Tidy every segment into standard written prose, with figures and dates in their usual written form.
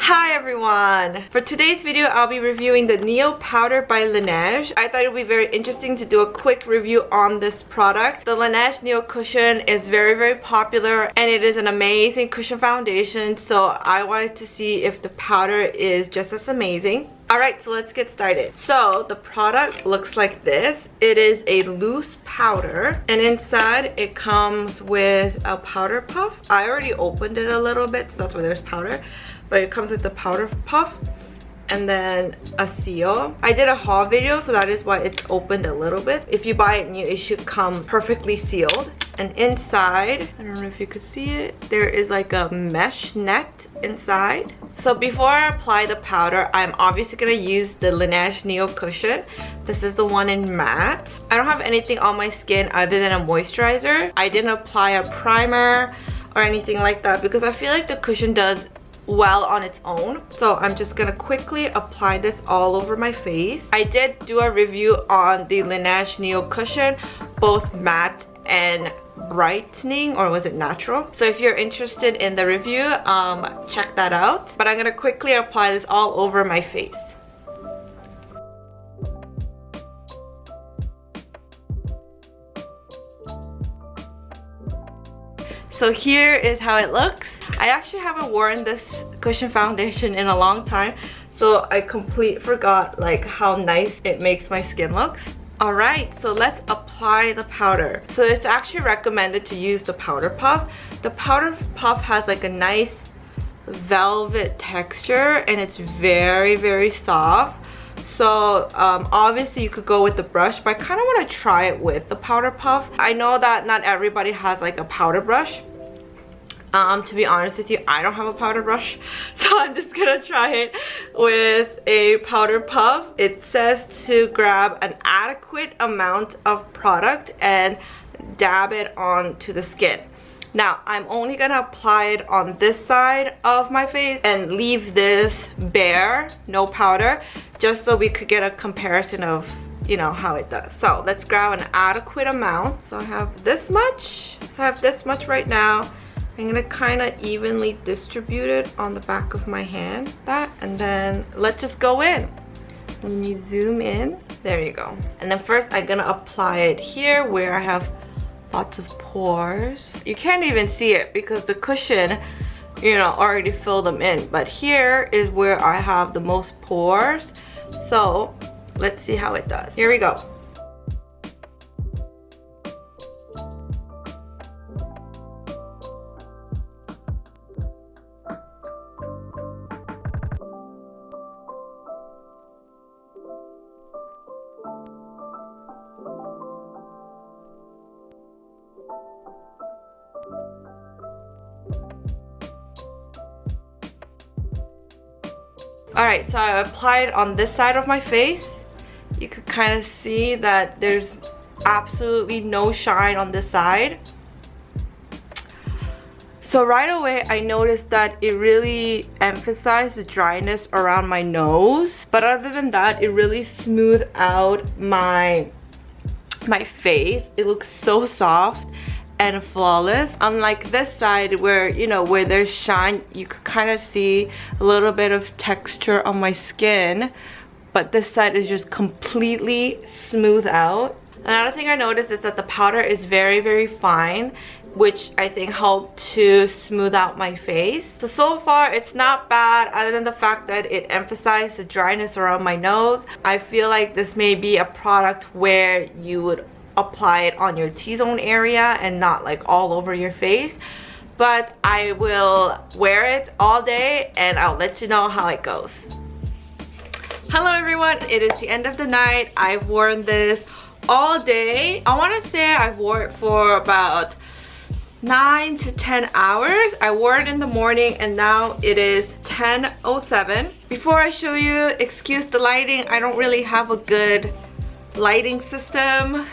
Hi everyone! For today's video, I'll be reviewing the Neo powder by Laneige. I thought it would be very interesting to do a quick review on this product. The Laneige Neo cushion is very popular and it is an amazing cushion foundation, so I wanted to see if the powder is just as amazing. Alright, so let's get started. So the product looks like this. It is a loose powder and inside it comes with a powder puff. I already opened it a little bit, so that's why there's powder. But it comes with the powder puff and then a seal. I did a haul video, so that is why it's opened a little bit. If you buy it new, it should come perfectly sealed. And inside, I don't know if you could see it, there is like a mesh net inside. So before I apply the powder, I'm obviously gonna use the Laneige Neo cushion. This is the one in matte. I don't have anything on my skin other than a moisturizer. I didn't apply a primer or anything like that because I feel like the cushion does well on its own. So I'm just gonna quickly apply this all over my face. I did do a review on the Laneige Neo cushion, both matte and brightening, or was it natural? So if you're interested in the review, check that out. But I'm gonna quickly apply this all over my face. So here is how it looks. I actually haven't worn this cushion foundation in a long time, so I completely forgot like how nice it makes my skin look. Alright, so let's apply the powder. So it's actually recommended to use the powder puff. The powder puff has like a nice velvet texture and it's very soft. So obviously you could go with the brush, but I kind of want to try it with the powder puff. I know that not everybody has like a powder brush. To be honest with you, I don't have a powder brush, so I'm just gonna try it with a powder puff. It says to grab an adequate amount of product and dab it onto the skin. Now, I'm only gonna apply it on this side of my face and leave this bare, no powder, just so we could get a comparison of, you know, how it does. So let's grab an adequate amount. So I have this much. So I have this much right now. I'm gonna kind of evenly distribute it on the back of my hand, and then let's just go in. Let me zoom in. There you go. And then first I'm gonna apply it here where I have lots of pores. You can't even see it because the cushion, you know, already filled them in. But here is where I have the most pores. So let's see how it does. Here we go. Alright, so I applied on this side of my face. You could kind of see that there's absolutely no shine on this side. So right away I noticed that it really emphasized the dryness around my nose. But other than that, it really smoothed out my face. It looks so soft and flawless. Unlike this side where, you know, where there's shine, you could kind of see a little bit of texture on my skin, but this side is just completely smooth out. Another thing I noticed is that the powder is very fine, which I think helped to smooth out my face. So far it's not bad, other than the fact that it emphasized the dryness around my nose. I feel like this may be a product where you would apply it on your T-zone area and not like all over your face. But I will wear it all day and I'll let you know how it goes. Hello everyone, it is the end of the night. I've worn this all day. I want to say I've worn it for about 9 to 10 hours. I wore it in the morning and now it is 10:07. Before I show you, excuse the lighting, I don't really have a good lighting system.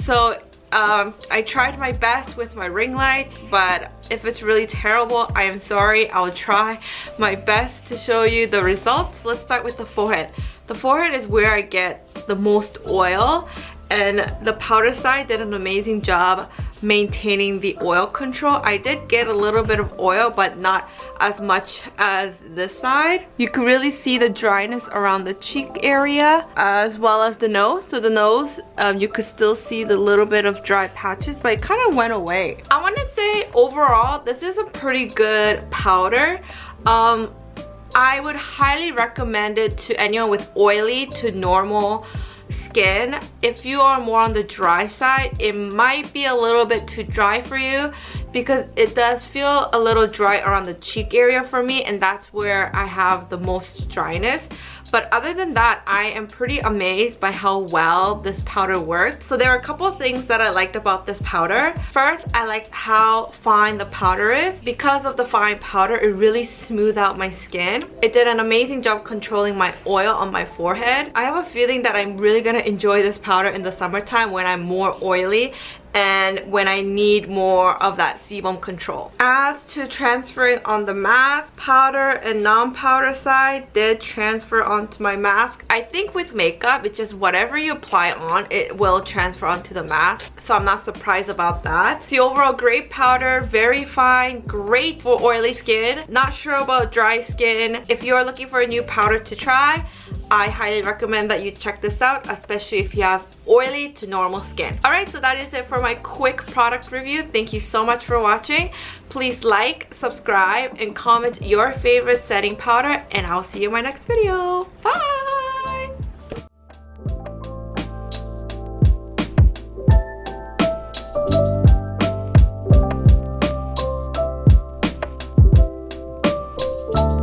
So I tried my best with my ring light, but if it's really terrible, I am sorry. I'll try my best to show you the results. Let's start with the forehead. The forehead is where I get the most oil, and the powder side did an amazing job maintaining the oil control. I did get a little bit of oil, but not as much as this side. You can really see the dryness around the cheek area as well as the nose. So the nose, you could still see the little bit of dry patches, but it kind of went away. I want to say overall, this is a pretty good powder. I would highly recommend it to anyone with oily to normal skin. If you are more on the dry side, it might be a little bit too dry for you because it does feel a little dry around the cheek area for me, and that's where I have the most dryness. But other than that, I am pretty amazed by how well this powder works. So there are a couple of things that I liked about this powder. First, I liked how fine the powder is. Because of the fine powder, it really smoothed out my skin. It did an amazing job controlling my oil on my forehead. I have a feeling that I'm really gonna enjoy this powder in the summertime when I'm more oily and when I need more of that sebum control. As to transferring on the mask, powder and non-powder side did transfer onto my mask. I think with makeup, it's just whatever you apply on, it will transfer onto the mask. So I'm not surprised about that. The overall great powder, very fine, great for oily skin. Not sure about dry skin. If you're looking for a new powder to try, I highly recommend that you check this out, especially if you have oily to normal skin. Alright, so that is it for my quick product review. Thank you so much for watching. Please like, subscribe, and comment your favorite setting powder, and I'll see you in my next video. Bye!